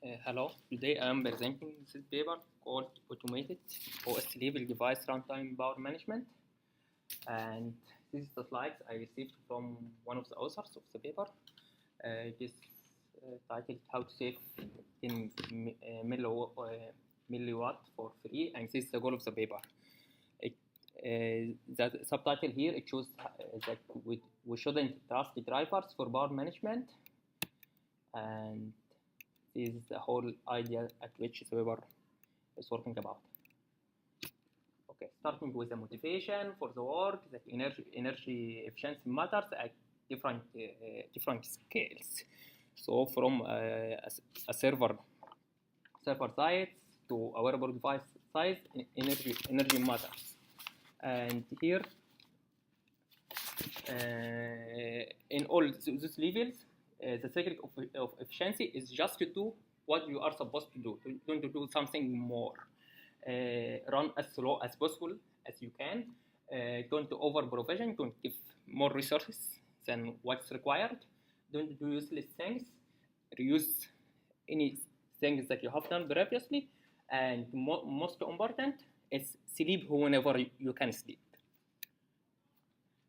Hello, today I am presenting this paper called Automated OS Level Device Runtime Power Management, and this is the slides I received from one of the authors of the paper. It is titled How to Save 10 milliwatt for free, and this is the goal of the paper. The subtitle here, it shows that we shouldn't trust the drivers for power management, and this is the whole idea at which the paper is working about. Okay, starting with the motivation for the work, that energy efficiency matters at different scales. So from a server size to a wearable device size, energy matters. And here, in all these levels, the secret of efficiency is just to do what you are supposed to do. Don't do something more. Run as slow as possible as you can. Don't over provision. Don't give more resources than what's required. Don't do useless things. Reuse any things that you have done previously. And most important is sleep whenever you can sleep.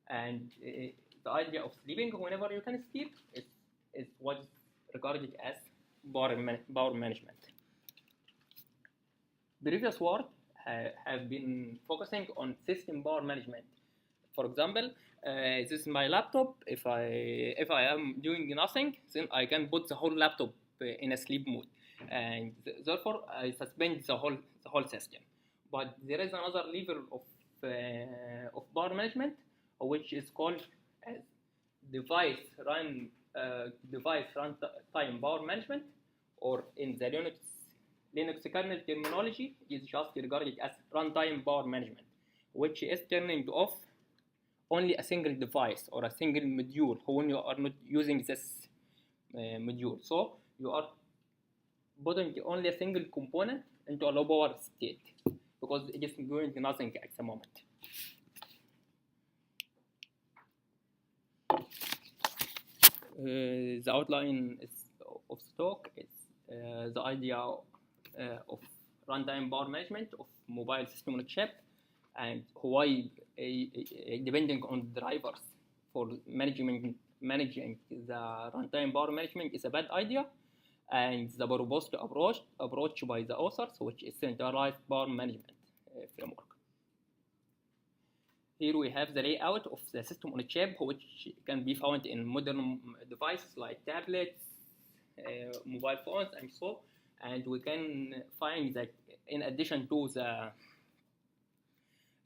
And the idea of sleeping whenever you can sleep is what is regarded as power management. Previous work have been focusing on system power management. For example, this is my laptop. If I am doing nothing, then I can put the whole laptop in a sleep mode, and therefore I suspend the whole system. But there is another level of power management, which is called as device runtime power management, or in the Linux kernel terminology, is just regarded as runtime power management, which is turning off only a single device or a single module when you are not using this module. So you are putting only a single component into a low power state because it is doing nothing at the moment. The outline of the talk is the idea of runtime power management of mobile system on a chip, and why depending on drivers for managing the runtime power management is a bad idea, and the proposed approach by the authors, which is centralized power management framework. Here we have the layout of the system on a chip, which can be found in modern devices like tablets, mobile phones, and so. And we can find that in addition to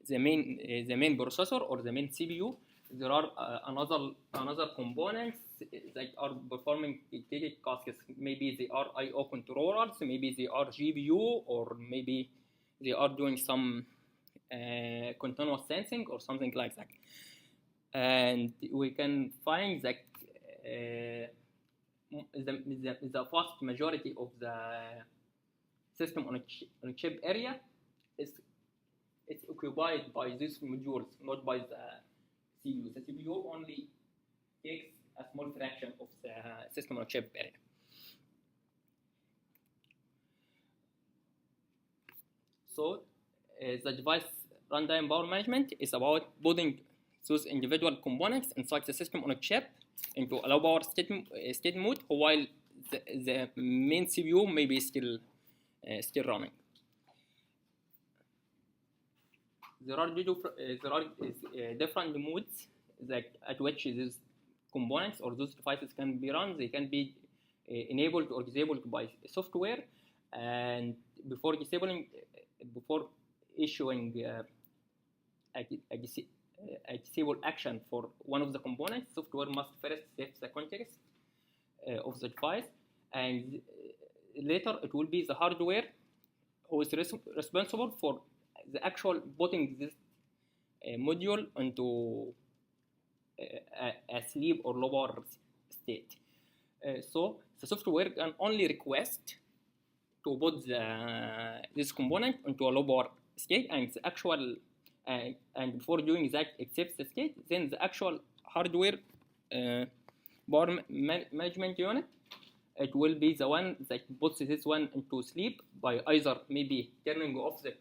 the main processor or the main CPU, there are another components that are performing dedicated tasks. Maybe they are I/O controllers, maybe they are GPU, or maybe they are doing some continuous sensing or something like that. And we can find that the vast majority of the system on a chip area is occupied by these modules, not by the CPU. The CPU only takes a small fraction of the system on a chip area. So the device runtime power management is about putting those individual components inside the system on a chip into a low power state mode, while the main CPU may be still running. There are different modes at which these components or those devices can be run. They can be enabled or disabled by software, and before issuing a disable action for one of the components, software must first set the context of the device, and later it will be the hardware who is responsible for the actual putting this module into a sleep or low power state. So the software can only request to put this component into a low power state, and the actual and before doing that accepts the state, then the actual hardware power management unit it will be the one that puts this one into sleep by either maybe turning off the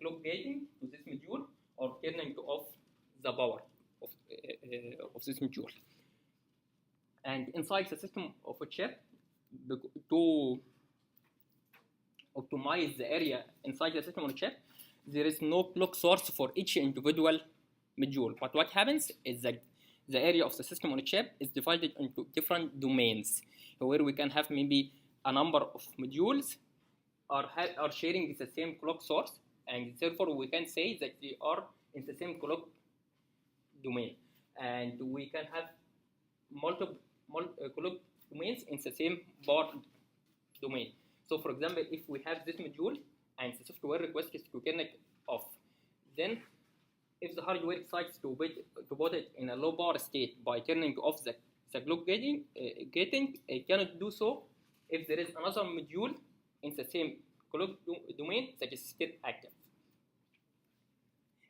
clock gating to this module or turning off the power of this module. And inside the system of a chip, to optimize the area inside the system on a chip, there is no clock source for each individual module. But what happens is that the area of the system on a chip is divided into different domains, where we can have maybe a number of modules are sharing the same clock source, and therefore we can say that they are in the same clock domain. And we can have multiple clock domains in the same bar domain. So for example, if we have this module and the software request is to turn it off, then if the hardware decides to put it in a low power state by turning off the clock gating, it cannot do so if there is another module in the same clock domain that is still active.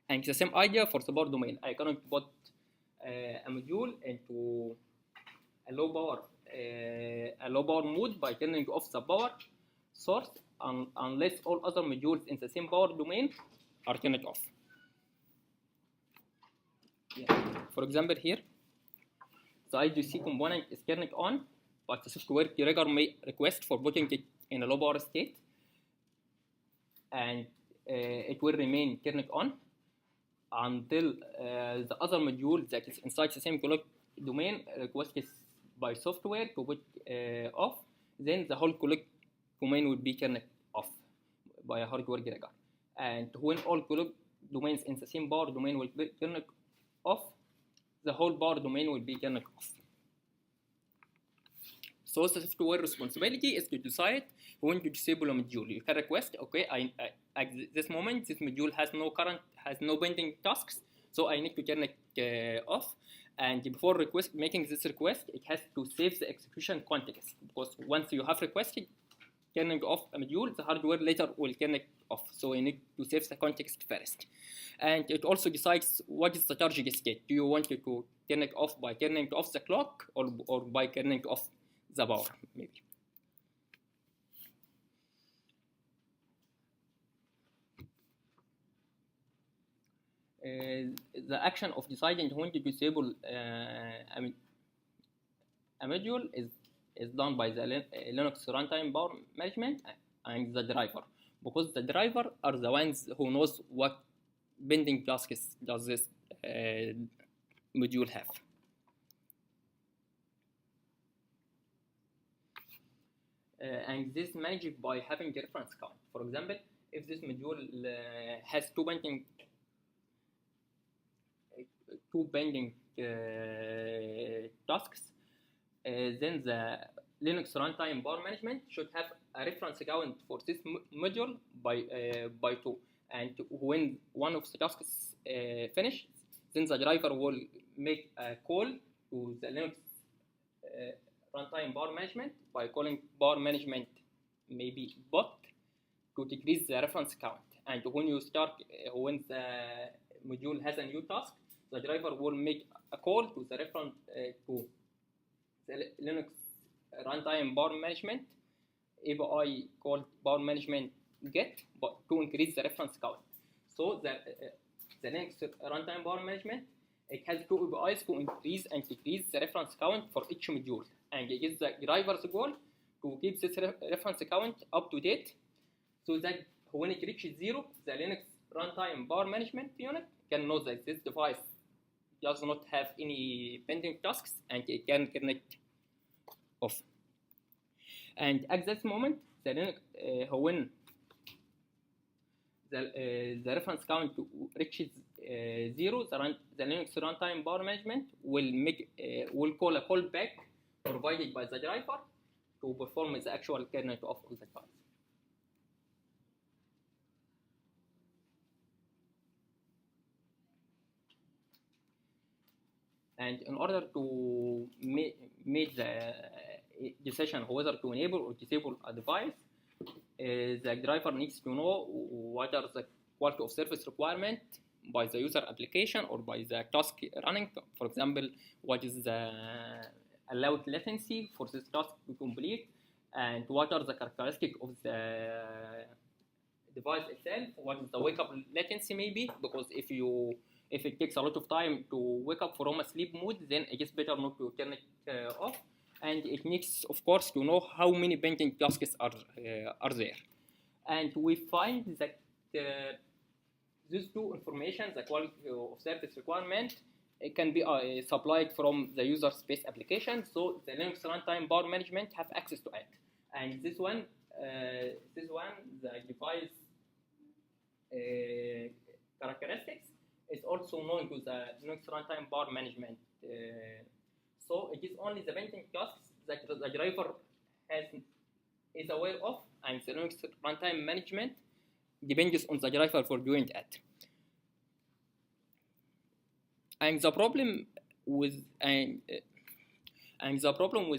And the same idea for the power domain. I cannot put a module into a low power mode by turning off the power source unless all other modules in the same power domain are turned off. Yeah. For example, here the IGC component is turned on, but the software trigger may request for putting it in a low power state, and it will remain turned on until the other module that is inside the same clock domain requested by software to put off. Then the whole clock domain will be turned off by a hardware trigger. And when all clock domains in the same power domain will be turned off, the whole power domain will be turned off. So the software responsibility is to decide when to disable a module. You can request, okay, at this moment this module has no pending tasks, so I need to turn it off. And before making this request, it has to save the execution context, because once you have requested turning off a module, the hardware later will turn it off. So you need to save the context first. And it also decides what is the target state. Do you want it to turn it off by turning off the clock or by turning off the power, maybe. The action of deciding when to disable a module is done by the Linux runtime power management and the driver, because the driver are the ones who knows what pending tasks does this module have. And this is managed by having a reference count. For example, if this module has two pending tasks, then the Linux runtime power management should have a reference count for this module by 2. And when one of the tasks finishes, then the driver will make a call to the Linux runtime power management by calling power management maybe bot to decrease the reference count. And when the module has a new task, the driver will make a call to the reference to the Linux runtime power management API called power management get, but to increase the reference count. So the Linux runtime power management, it has two APIs to increase and decrease the reference count for each module, and it is the driver's goal to keep this reference count up to date, so that when it reaches 0, the Linux runtime power management unit can know that this device does not have any pending tasks and it can turn it off. And at this moment, the Linux, when the reference count reaches 0, the Linux runtime power management will call a callback provided by the driver to perform the actual turn it off of the device. And in order to make the decision whether to enable or disable a device, the driver needs to know what are the quality of service requirement by the user application or by the task running. For example, what is the allowed latency for this task to complete, and what are the characteristics of the device itself, what is the wake up latency maybe, because if it takes a lot of time to wake up from a sleep mode, then it is better not to turn it off. And it needs, of course, to know how many pending tasks are there. And we find that these two information, the quality of service requirement, it can be supplied from the user space application, so the Linux runtime power management have access to it. And this one, the device characteristics is also known to the Linux runtime power management. So it is only the pending tasks that the driver is aware of, and the Linux runtime management depends on the driver for doing it. And the problem with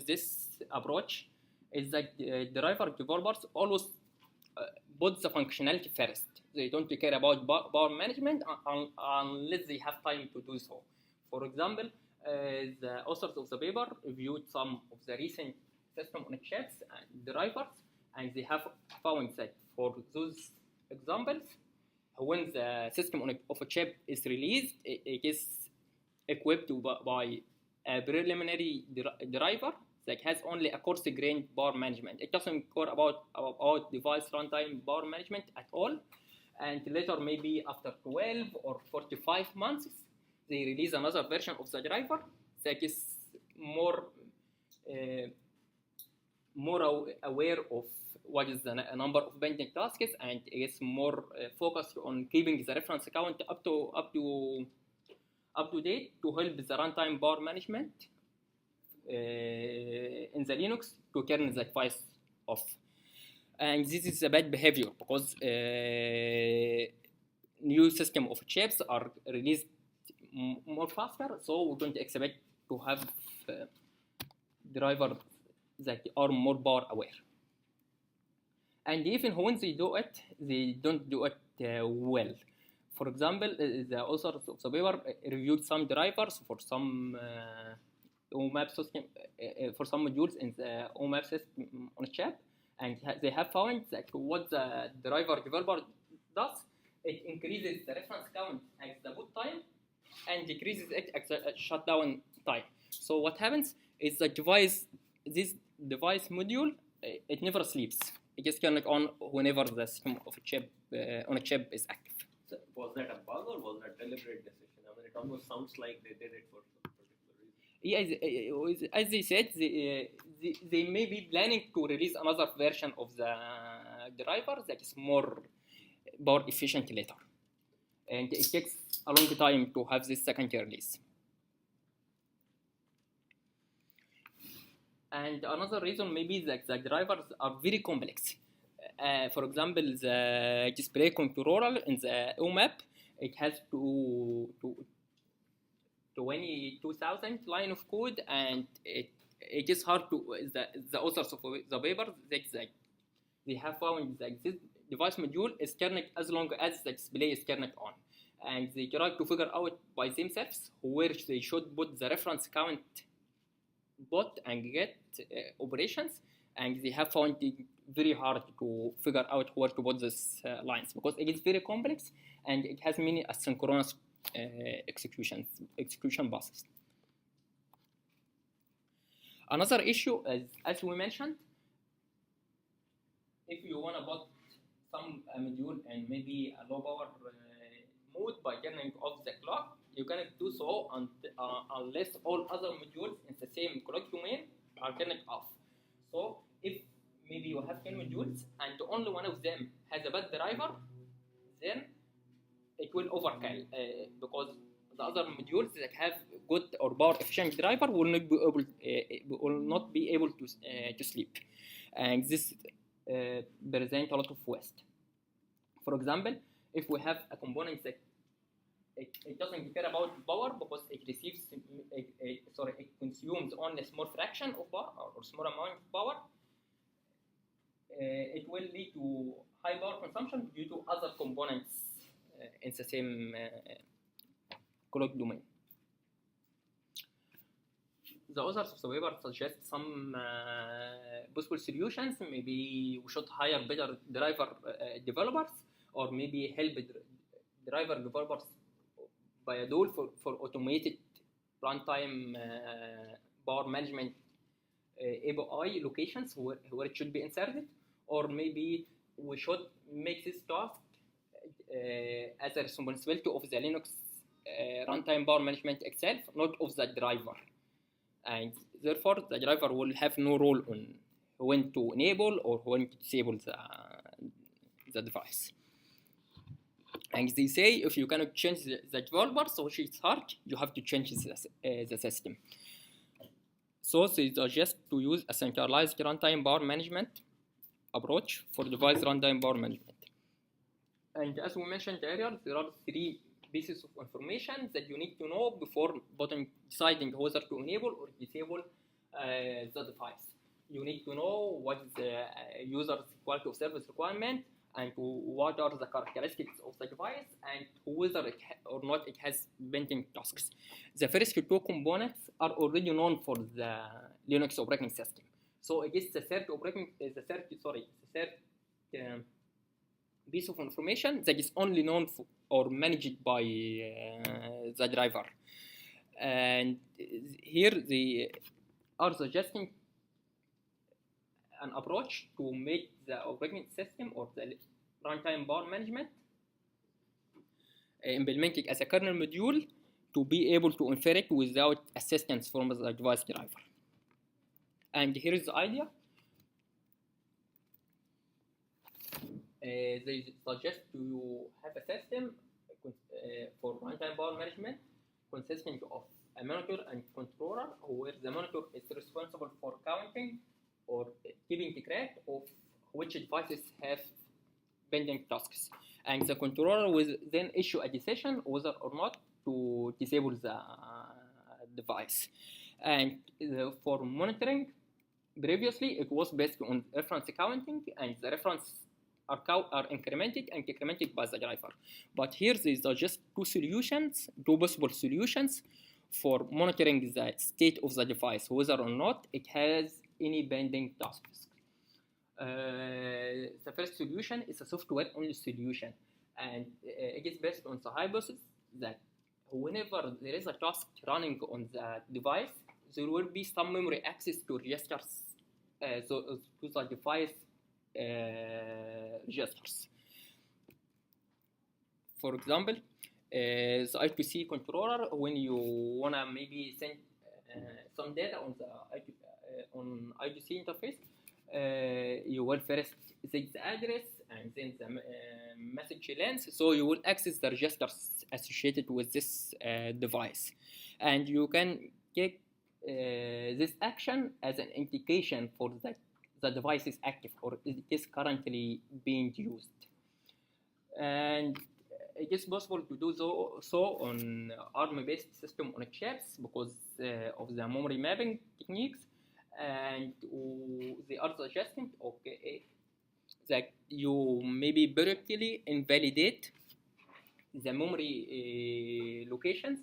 this approach is that driver developers always put the functionality first. They don't care about power management unless they have time to do so. For example, the authors of the paper reviewed some of the recent system on chips and drivers, and they have found that for those examples, when the system of a chip is released, it is equipped by a preliminary driver that has only a coarse-grained power management. It doesn't care about device runtime power management at all. And later, maybe after 12 or 45 months, they release another version of the driver that is more aware of what is the number of pending tasks, and is more focused on keeping the reference count up to date to help the runtime power management in the Linux to turn the device off. And this is a bad behavior because new system of chips are released more faster, so we don't expect to have drivers that are more power aware. And even when they do it, they don't do it well. For example, the authors of the paper reviewed some drivers for some OMAP system, for some modules in the OMAP system on a chip, and they have found that what the driver developer does, it increases the reference count at the boot time and decreases it at the shutdown time. So what happens is this device module, it never sleeps. It just turns on whenever the system of a chip on a chip is active. So was that a bug or was that a deliberate decision? I mean, it almost sounds like they did it for some particular reason. Yeah, as they said, they may be planning to release another version of the driver that is more power efficient later, and it takes a long time to have this second release. And another reason maybe that the drivers are very complex. For example, the display controller in the OMAP, it has 22,000 line of code, and it is hard to, the authors of the paper, they have found that this device module is turned as long as the display is turned on. And they try to figure out by themselves where they should put the reference count bot and get operations, and they have found it very hard to figure out where to put these lines because it is very complex and it has many asynchronous execution passes. Another issue is, as we mentioned, if you want to put some module and maybe a low power mode by turning off the clock, you cannot do so unless all other modules in the same clock domain are turned off. So if maybe you have 10 modules and only one of them has a bad driver, then it will overkill because the other modules that have good or power efficient driver will not be able to sleep, and this presents a lot of waste. For example, if we have a component that it doesn't care about power because it receives it consumes only a small fraction of power or small amount of power, it will lead to high power consumption due to other components in the same clock domain. the authors of the paper suggest some possible solutions. Maybe we should hire better driver developers, or maybe help driver developers by a tool for automated runtime power management API locations where it should be inserted, or maybe we should make this task as a responsibility of the Linux runtime power management itself, not of the driver. And therefore, the driver will have no role on when to enable or when to disable the device. And they say if you cannot change the developers, which is hard, you have to change the system. So they suggest to use a centralized runtime power management approach for device runtime power management. And as we mentioned earlier, there are 3 pieces of information that you need to know before deciding whether to enable or disable the device. You need to know what is the user's quality of service requirement, and what are the characteristics of the device, and whether it or not it has pending tasks. The first 2 components are already known for the Linux operating system. So it is the third piece of information that is only known for, or managed by the driver. And here they are suggesting an approach to make the operating system or the runtime power management implemented as a kernel module to be able to infer it without assistance from the device driver. And here is the idea. They suggest to have a system for runtime power management consisting of a monitor and controller, where the monitor is responsible for counting or keeping track of which devices have pending tasks. And the controller will then issue a decision whether or not to disable the device. And for monitoring, previously it was based on reference counting, and the reference are incremented and decremented by the driver. But here there are just 2 possible solutions for monitoring the state of the device, whether or not it has any pending tasks. The first solution is a software-only solution, and it is based on the hypothesis that whenever there is a task running on the device, there will be some memory access to registers, to the device registers. For example, the I2C controller, when you wanna maybe send some data on the I2C interface, you will first set the address and then the message length, so you will access the registers associated with this device, and you can take this action as an indication for that the device is active or it is currently being used. And it is possible to do so on ARM-based system on chips because of the memory mapping techniques, and they are suggesting that you maybe periodically invalidate the memory locations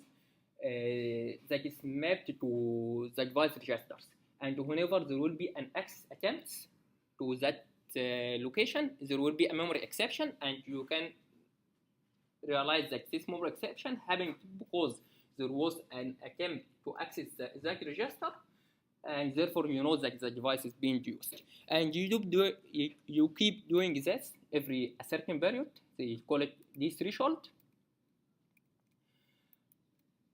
that is mapped to the device registers. And whenever there will be an access attempt to that location, there will be a memory exception, and you can realize that this memory exception happened because there was an attempt to access that register, and therefore you know that the device is being used. And you keep doing this every a certain period. They call it this threshold,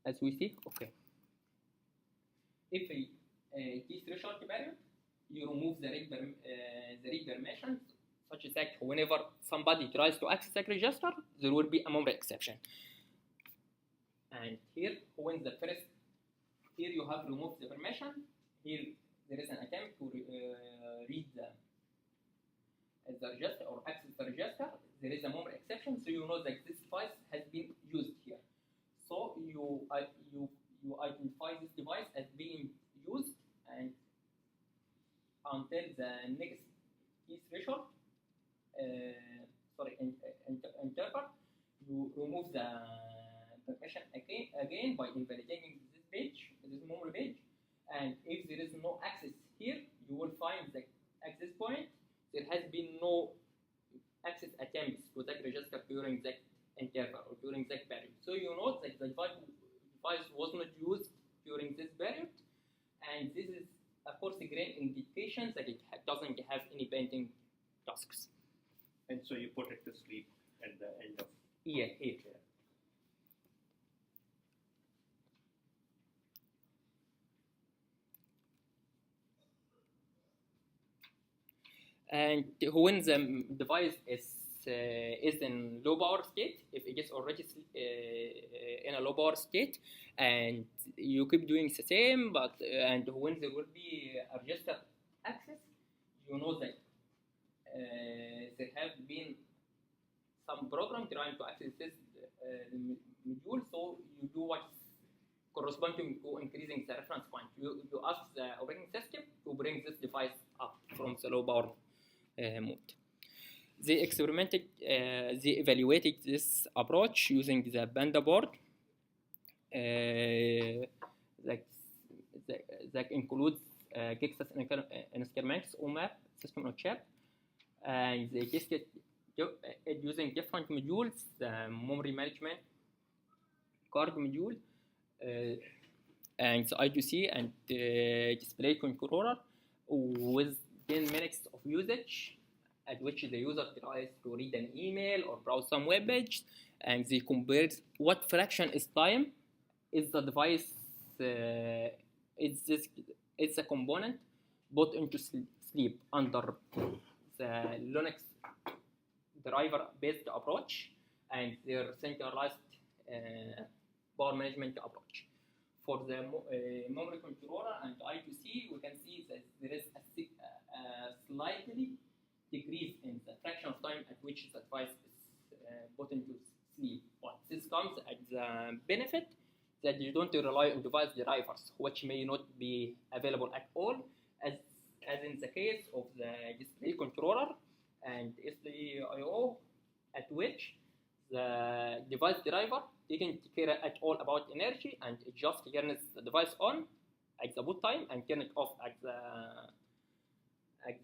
as we see. Okay. If this threshold period, you remove the read permission, such that whenever somebody tries to access that register, there will be a memory exception. And here, when here you have removed the permission, here there is an attempt to read the register or access the register, there is a memory exception, so you know that this device has been used here. So you identify this device as being used, and until the next key threshold, interval, you remove the permission again by invalidating this memory page, and if there is no access here, you will find that at this point there has been no access attempts to that register during that interval or during that period. So you know that the device was not used during this period, and this is a coarse grain indication that it doesn't have any pending tasks. And so you put it to sleep at the end of here. And when the device is in low power state, if it is already in a low power state, and you keep doing the same, but and when there will be a register access, you know that there have been some program trying to access this module, so you do what's corresponding to increasing the reference point. You ask the operating system to bring this device up from the low power mode. They evaluated this approach using the Panda board that includes Texas Instruments OMAP system on chip, and they tested it using different modules, the memory management card module, and the I2C and display controller with 10 minutes of usage, at which the user tries to read an email or browse some web page, and they compared what fraction is time is the device, it's a component put into sleep under the Linux driver-based approach and their centralized power management approach. For the memory controller and I2C, we can see that there is a slightly decrease in the fraction of time at which the device is put into sleep. But this comes at the benefit that you don't rely on device drivers, which may not be available at all, as in the case of the display controller and SDIO, at which the device driver didn't care at all about energy, and it just turns the device on at the boot time and turn it off at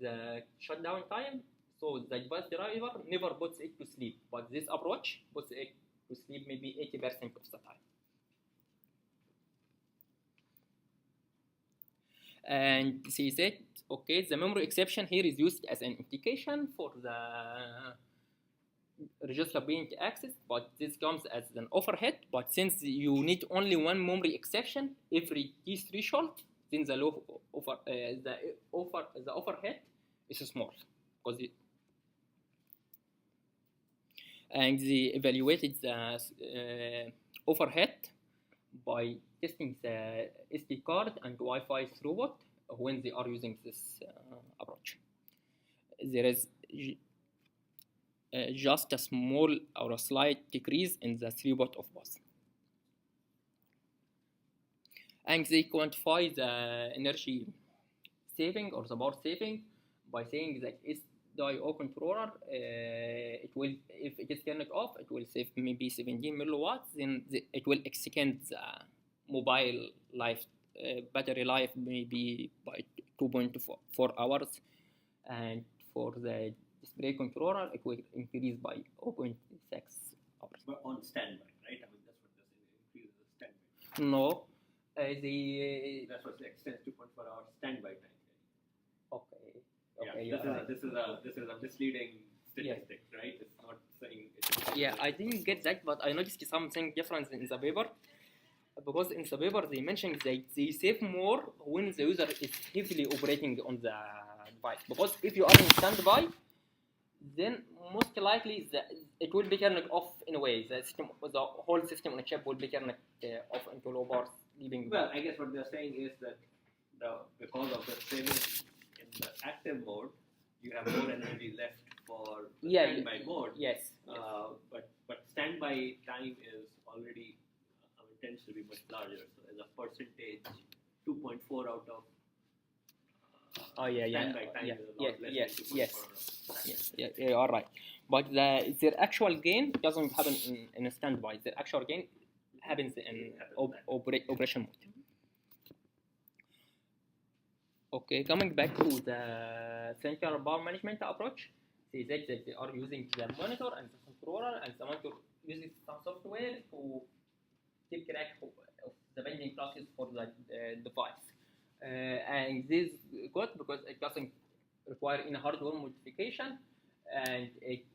the shutdown time. So the device driver never puts it to sleep, but this approach puts it to sleep maybe 80% of the time. And she said, okay, the memory exception here is used as an indication for the register being accessed, but this comes as an overhead. But since you need only one memory exception every T threshold, then the overhead is small, because and they evaluated the overhead by testing the SD card and Wi-Fi throughput when they are using this approach. There is just a small or a slight decrease in the throughput of both. And they quantify the energy saving or the power saving by saying that SDIO controller, it will, if it is turned off, it will save maybe 17 milliwatts. Then it will extend the mobile life, battery life maybe by 2.4 hours, and for the display controller, it will increase by 0.6 hours. But on standby, right? I mean, that's what they're saying. Increase the standby. No, that's what they extend 2.4 hours standby time. Okay. Yeah, this is a misleading statistic, right? It's not saying. Yeah, I didn't get that, but I noticed something different in the paper. Because in the paper they mentioned that they save more when the user is heavily operating on the device. Because if you are in standby, then most likely it will be turned off in a way. The whole system on a chip will be turned off into low power sleeping. Well, I guess what they're saying is that because of the saving in the active mode, you have more energy left for the standby mode. Yes. But standby time is already tends to be much larger. So as a percentage, 2.4 out of standby time is a lot less than 2.4. Yes, you are right. But their actual gain doesn't happen in a standby. Their actual gain happens in operation mode. Okay, coming back to the central power management approach, say that they are using the monitor and the controller, and the monitor uses some software to keep track of the binding classes for the device. And this is good because it doesn't require any hardware modification, and it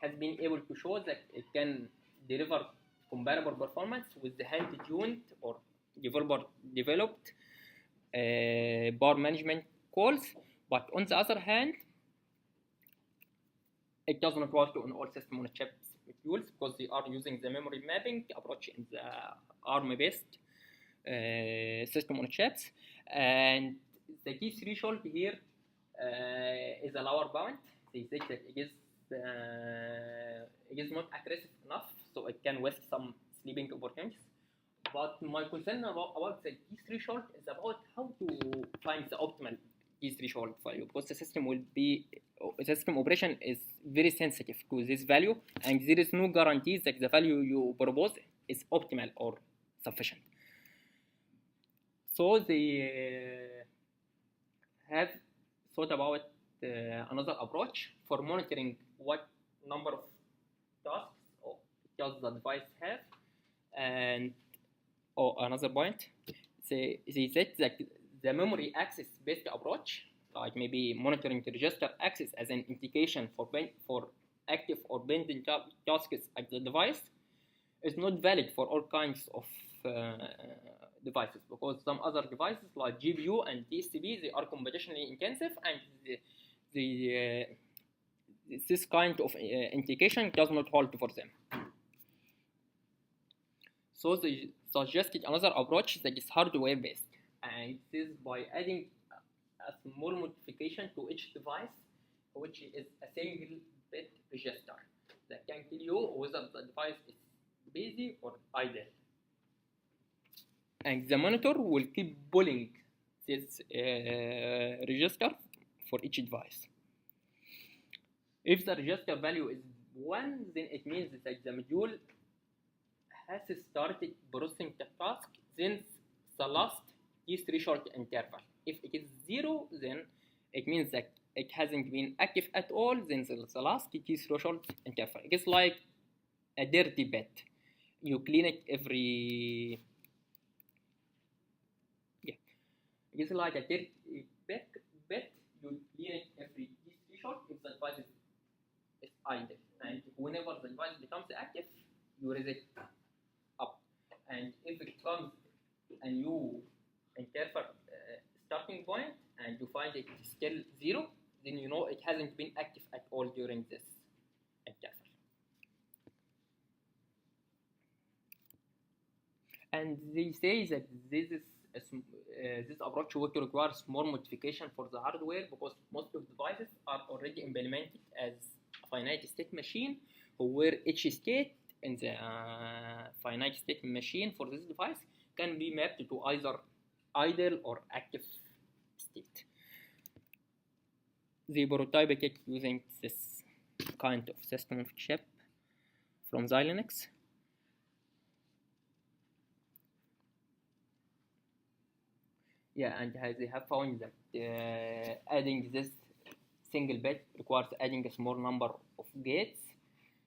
has been able to show that it can deliver comparable performance with the hand-tuned or developed power management calls. But on the other hand, it does not work on all system on chip modules because they are using the memory mapping approach in the ARM-based system on chips, and the key threshold here is a lower bound. They say that it is not aggressive enough, so it can waste some sleeping opportunities. But my concern about the key threshold is about how to find the optimal key threshold value, because the system operation is very sensitive to this value, and there is no guarantee that the value you propose is optimal or sufficient. So they have thought about another approach for monitoring what number of tasks or does the device have. And another point, they said that the memory access based approach, like maybe monitoring the register access as an indication for active or pending tasks at the device, is not valid for all kinds of devices, because some other devices like GPU and TCB, they are computationally intensive, and this kind of indication does not hold for them. So they suggested another approach that is hardware based, and this is by adding a small modification to each device, which is a single bit register that can tell you whether the device is busy or idle. And the monitor will keep pulling this register for each device. If the register value is 1, then it means that the module has started processing the task since the last key threshold interval. If it is 0, then it means that it hasn't been active at all since the last key threshold interval. It is like a dirty bed. You clean it every... It is like a dirty bed. You clean it every key threshold if the device is idle. And whenever the device becomes active, you raise it up. And if it comes a new interval starting point and you find it still 0, then you know it hasn't been active at all during this interval. And they say that this approach would require small modification for the hardware, because most of the devices are already implemented as a finite state machine, where each state in the finite state machine for this device can be mapped to either idle or active state. They prototyped it using this kind of system of chip from Xilinx. Yeah, and they have found that adding this single bit requires adding a small number of gates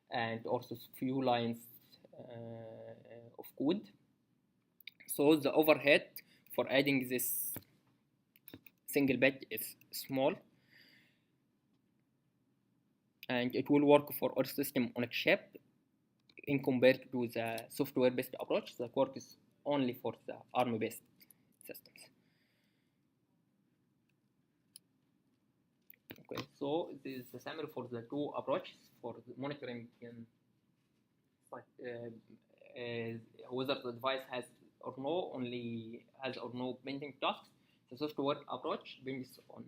and also few lines of code. So the overhead for adding this single bit is small, and it will work for all system on a chip in compared to the software-based approach that works only for the ARM-based systems. Okay, so this is the summary for the two approaches for monitoring whether the device has or no pending tasks. The software approach depends on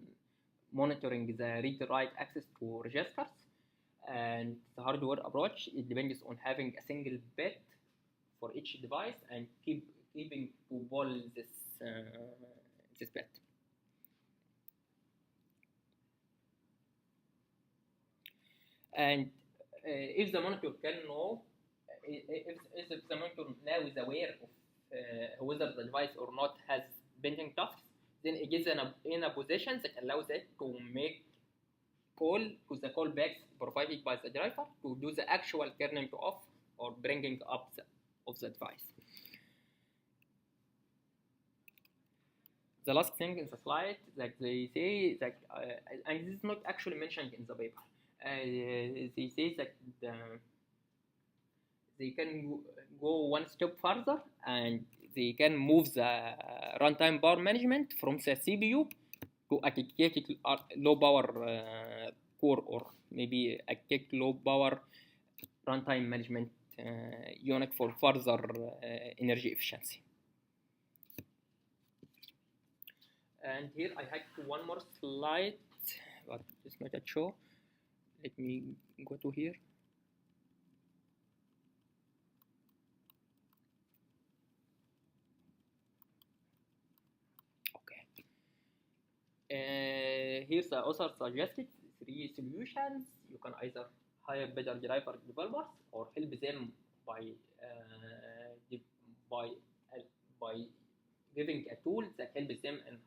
monitoring the read-write access to registers, and the hardware approach, it depends on having a single bit for each device and keeping to pull this bit. And if the monitor can know, if the monitor now is aware of whether the device or not has bending tasks, then it is in a position that allows it to make call to the callbacks provided by the driver to do the actual turning off or bringing up of the device. The last thing in the slide that they say that, and this is not actually mentioned in the paper, they say that they can go one step further and they can move the runtime power management from the CPU to a dedicated low power core, or maybe a low power runtime management unit for further energy efficiency. And here I have one more slide, but it's not a show. Let me go to here. Here the author suggested 3 solutions. You can either hire better driver developers or help them by giving a tool that helps them in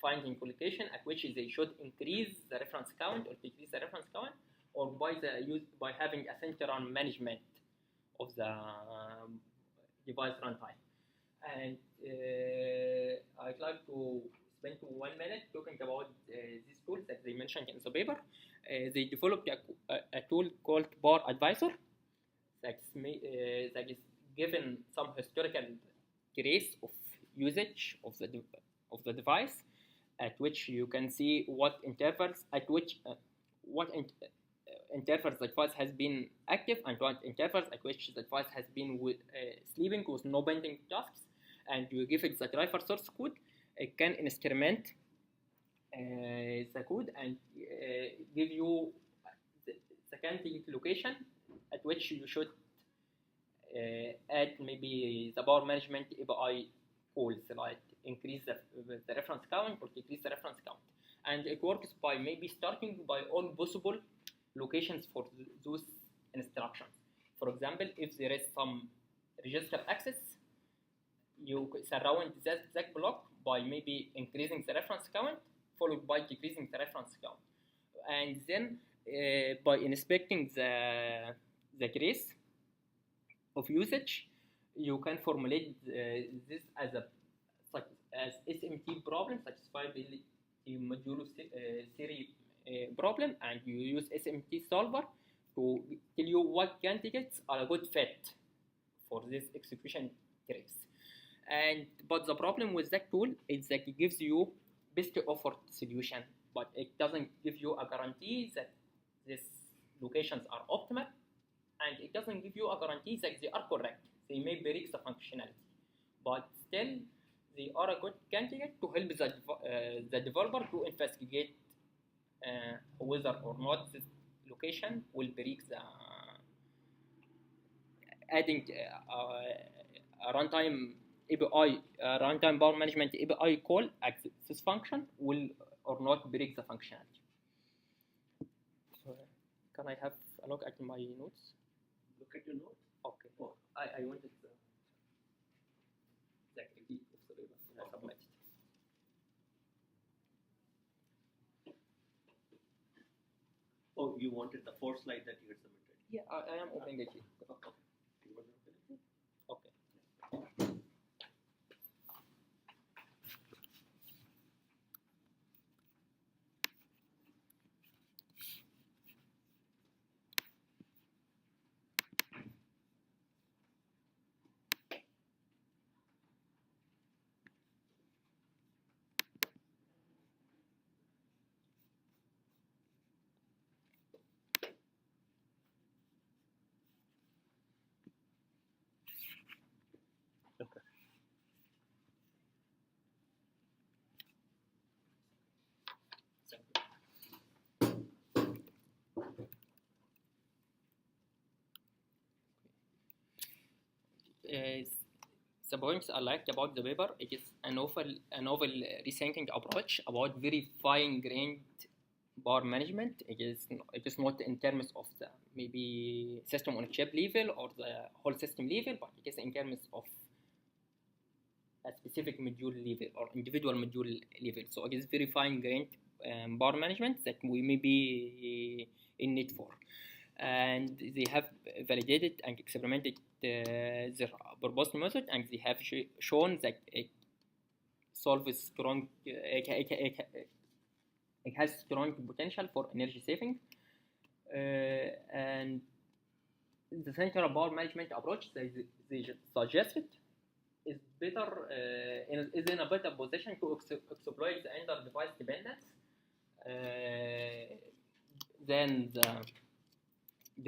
finding location at which they should increase the reference count or decrease the reference count, or by having a central management of the device runtime. And I'd like to spend 1 minute talking about these tools that they mentioned in the paper. They developed a tool called Bar Advisor that is given some historical trace of usage of the device, at which you can see what intervals intervals the device has been active and what intervals at which the device has been sleeping with no bending tasks, and you give it the driver source code. It can instrument the code and give you the canting location at which you should add maybe the power management API calls, like increase the reference count or decrease the reference count. And it works by maybe starting by all possible locations for those instructions. For example, if there is some register access, you surround that block by maybe increasing the reference count followed by decreasing the reference count, and then by inspecting the trace of usage, you can formulate this as SMT problem, satisfiability modulo theory problem, and you use SMT solver to tell you what candidates are a good fit for this execution trace. But the problem with that tool is that it gives you best offered solution, but it doesn't give you a guarantee that these locations are optimal, and it doesn't give you a guarantee that they are correct. They may break the functionality, but still they are a good candidate to help the developer to investigate whether or not this location will break the adding a runtime API, runtime power management API call at this function will or not break the functionality. So, can I have a look at my notes? Look at your notes. Okay. Oh, I wanted the activity of the paper when I submitted. Oh, you wanted the 4 slide that you had submitted? Yeah, I am opening it here. Okay. You want to open it? Okay. The points I liked about the paper, it is a novel rethinking approach about very fine-grained power management. It is not in terms of the maybe system on chip level or the whole system level, but it is in terms of a specific module level or individual module level. So it is very fine-grained power management that we may be in need for. And they have validated and experimented their proposed method, and they have shown that it solves strong, it has strong potential for energy saving. And the central power management approach they suggested is better, is in a better position to exploit the inter-device dependence than the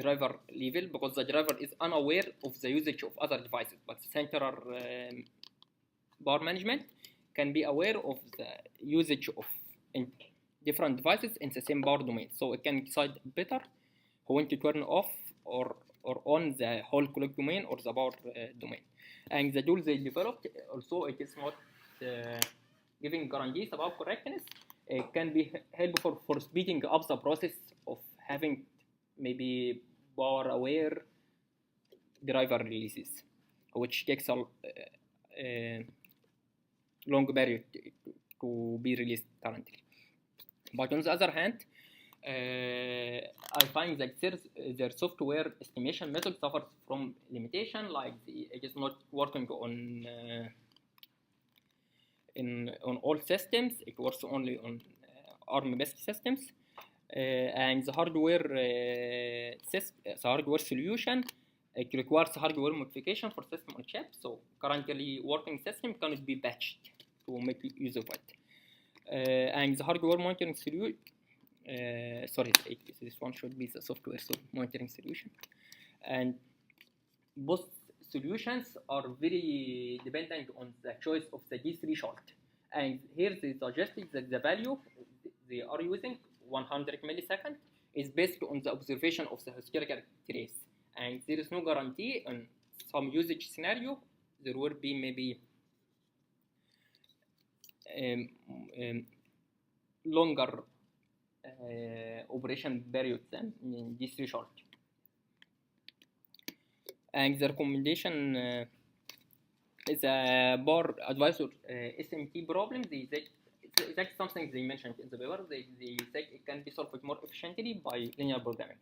driver level, because the driver is unaware of the usage of other devices, but central power management can be aware of the usage of different devices in the same power domain, so it can decide better when to turn off or on the whole clock domain or the power domain. And the tools they developed, also it is not giving guarantees about correctness. It can be helpful for speeding up the process of having maybe power aware driver releases, which takes a long period to be released currently. But on the other hand, I find that their software estimation method suffers from limitation, like it is not working on all systems. It works only on ARM-based systems, and the hardware solution, it requires hardware modification for system on chip. So currently working system cannot be patched to make use of it. And the hardware monitoring solution, this one should be the software monitoring solution. And both solutions are very dependent on the choice of the D threshold. And here they suggested that the value they are using, 100 milliseconds, is based on the observation of the historical trace. And there is no guarantee in some usage scenario there will be maybe longer operation period than this threshold. And the recommendation is a power advisor SMT problem. That's something they mentioned in the paper. They say it can be solved more efficiently by linear programming.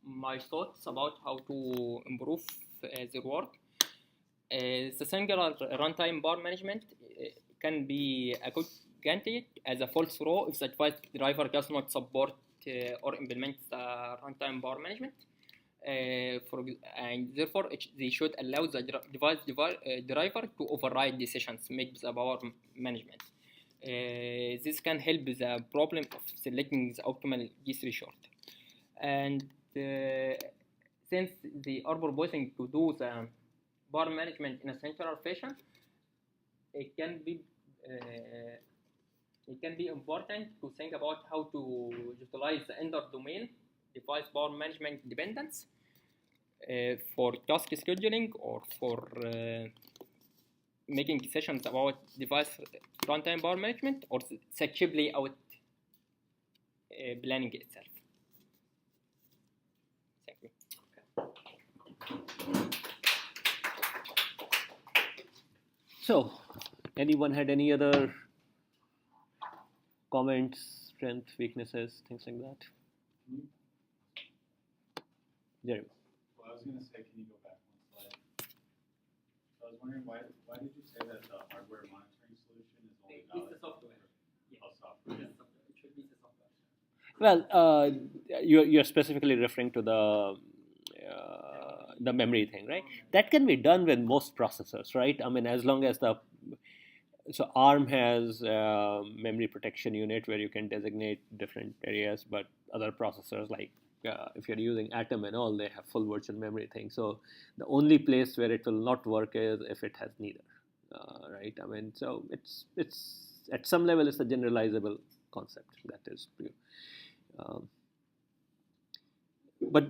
My thoughts about how to improve their work. The singular runtime power management can be a good candidate as a false row if the device driver does not support or implement the runtime power management. And therefore, they should allow the device driver to override decisions made by the power management. This can help the problem of selecting the optimal D threshold. And since they are proposing to do the power management in a central fashion, it can be important to think about how to utilize the inter-domain device power management dependence for task scheduling or for making decisions about device runtime power management or the chip layout planning itself. Thank you. So, anyone had any other comments, strengths, weaknesses, things like that? Jeremy. Well, I was going to say, can you go back one slide? So I was wondering, why did you say that the hardware monitoring solution is only valid? It's the software. Oh, software. It should be the software. Well, you're specifically referring to the memory thing, right? That can be done with most processors, right? I mean, as long as so ARM has memory protection unit where you can designate different areas, but other processors like if you're using Atom and all, they have full virtual memory thing. So the only place where it will not work is if it has neither, right? I mean, so it's at some level it's a generalizable concept that is true. But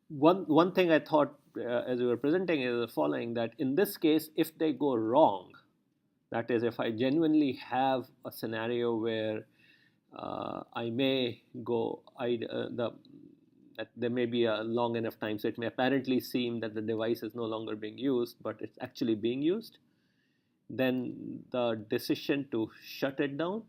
one thing I thought as we were presenting is the following, that in this case, if they go wrong, that is, if I genuinely have a scenario where I may go, that there may be a long enough time, so it may apparently seem that the device is no longer being used, but it's actually being used, then the decision to shut it down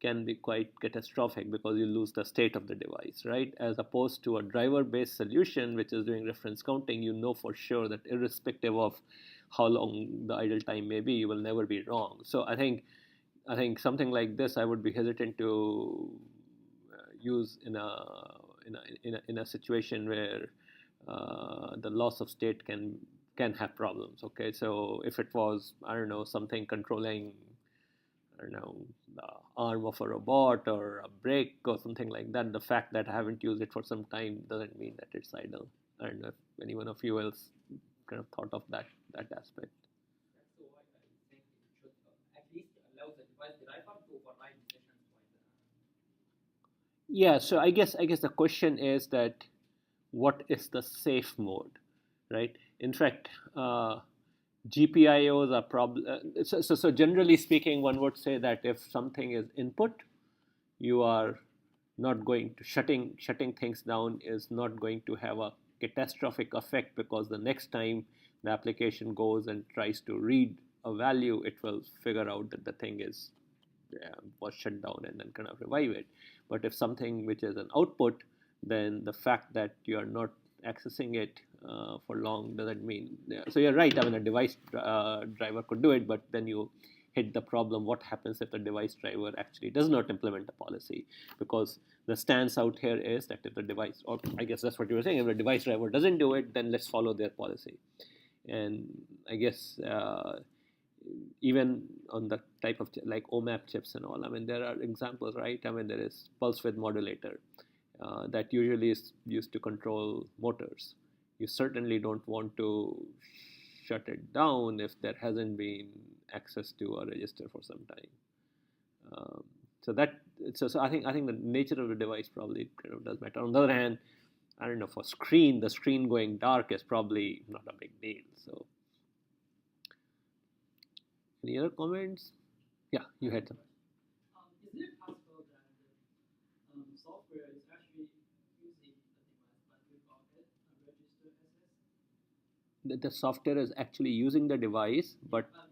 can be quite catastrophic because you lose the state of the device, right? As opposed to a driver-based solution, which is doing reference counting, you know for sure that irrespective of how long the idle time may be, you will never be wrong. So I think something like this, I would be hesitant to use in a situation where the loss of state can have problems. Okay, so if it was, I don't know, something controlling, I don't know, the arm of a robot or a brake or something like that, the fact that I haven't used it for some time doesn't mean that it's idle. I don't know if anyone of you else kind of thought of that aspect. So I think it should at least allow the device driver to override decisions by the. Yeah, so I guess the question is that what is the safe mode, right? In fact, GPIOs are so generally speaking, one would say that if something is input, you are not going to shutting things down is not going to have a catastrophic effect, because the next time the application goes and tries to read a value, it will figure out that the thing is was shut down and then kind of revive it. But if something which is an output, then the fact that you are not accessing it for long doesn't mean. So you're right. I mean, a device driver could do it, but then you hit the problem. What happens if the device driver actually does not implement the policy? Because the stance out here is that if the device, or I guess that's what you were saying, if the device driver doesn't do it, then let's follow their policy. And I guess even on the type of like OMAP chips and all, I mean, there are examples, right? I mean, there is pulse width modulator that usually is used to control motors. You certainly don't want to shut it down if there hasn't been access to a register for some time. So I think the nature of the device probably kind of does matter. On the other hand, I don't know, for the screen going dark is probably not a big deal. So any other comments? Yeah, you had some. Isn't it possible that the software is actually using the device, but without it, a register access? The software is actually using the device, but Without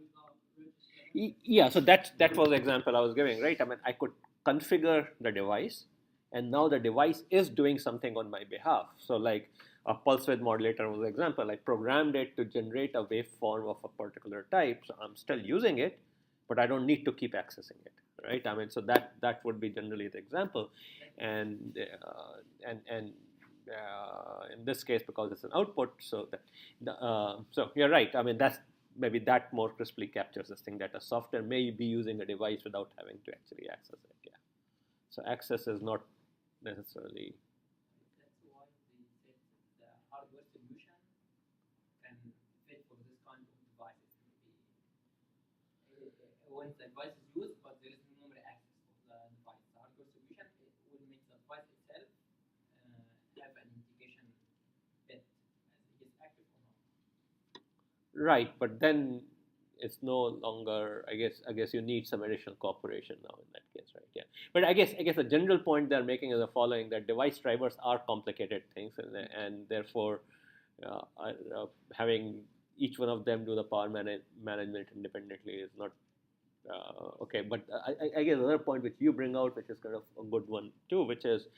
register yeah. So that was the example I was giving, right? I mean, I could configure the device, and now the device is doing something on my behalf. So like a pulse width modulator was an example. I programmed it to generate a waveform of a particular type. So I'm still using it, but I don't need to keep accessing it, right? I mean, so that would be generally the example, and in this case, because it's an output, so so you're right. I mean, that's maybe that more crisply captures this thing, that a software may be using a device without having to actually access it. Yeah. So access is not necessarily. That's why they said the hardware solution can fit for this kind of devices. Maybe when the device is used, but there is no memory access of the device. The hardware solution will make the device itself have an indication bit as it is active or not. Right, but then it's no longer. I guess you need some additional cooperation now in that case, right? Yeah. But I guess the general point they're making is the following: that device drivers are complicated things, and therefore having each one of them do the power management independently is not okay. But I guess another point which you bring out, which is kind of a good one too, which is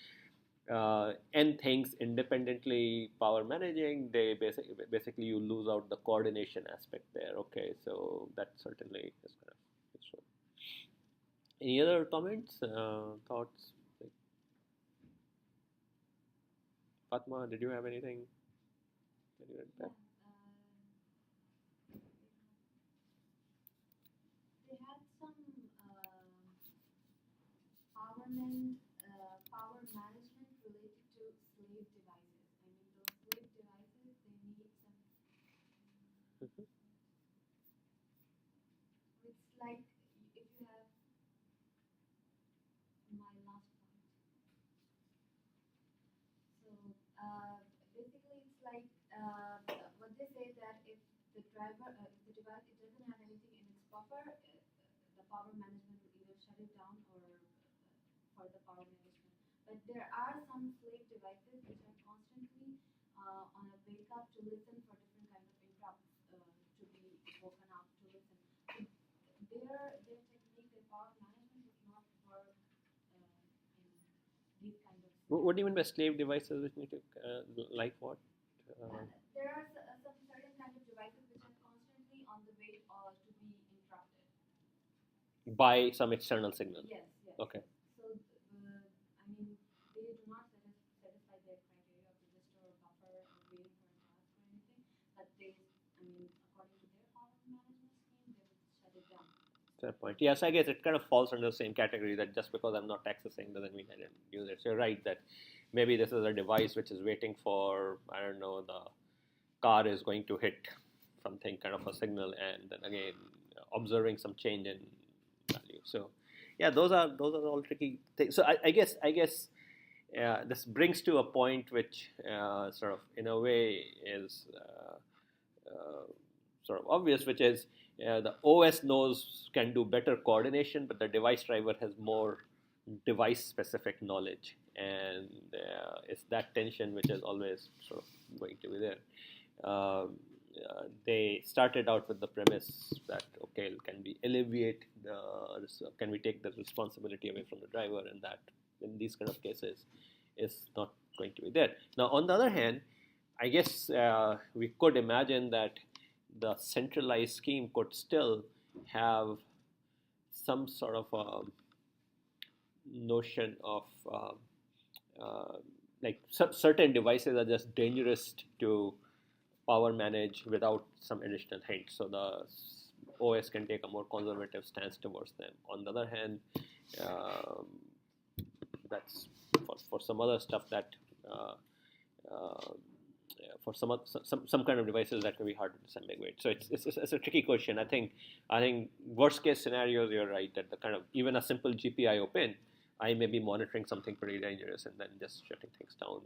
n things independently power managing, they basically you lose out the coordination aspect there. Okay, so that certainly is kind of useful. Any other comments, thoughts? Fatma, did you have anything? Can you read that? They had some power management related to slave devices. I mean, those slave devices, they need some. It's like if you have my last point. So basically, it's like what they say that if the driver, if the device, it doesn't have anything in its buffer, the power management will either shut it down or for the power management. But there are some slave devices which are constantly on a wake up to listen for different kinds of interrupts to be woken up to listen. So their technique, their power management is not work in these kind of. What do you mean by slave devices which need to, like what? There are some certain kind of devices which are constantly on the wait to be interrupted. By some external signal? Yes, yes. Okay. So, I mean, they do not satisfy their criteria of register or buffer or waiting for a task or anything, but they, I mean, according to their power management scheme, they would shut it down. Fair point. Yes, I guess it kind of falls under the same category that just because I'm not accessing doesn't mean I didn't use it. So you're right that maybe this is a device which is waiting for, I don't know, the car is going to hit something, kind of a signal, and then again observing some change in value. So yeah, those are all tricky things. So I guess this brings to a point which sort of in a way is sort of obvious, which is the OS can do better coordination, but the device driver has more device-specific knowledge, and it's that tension which is always sort of going to be there. They started out with the premise that okay, can we take the responsibility away from the driver, and that in these kind of cases is not going to be there. Now, on the other hand, I guess we could imagine that the centralized scheme could still have some sort of notion of like certain devices are just dangerous to power manage without some additional hint. So the OS can take a more conservative stance towards them. On the other hand, that's for some other stuff that for some kind of devices that can be hard to disambiguate. So it's a tricky question. I think worst case scenarios, you're right that the kind of even a simple GPIO pin, I may be monitoring something pretty dangerous and then just shutting things down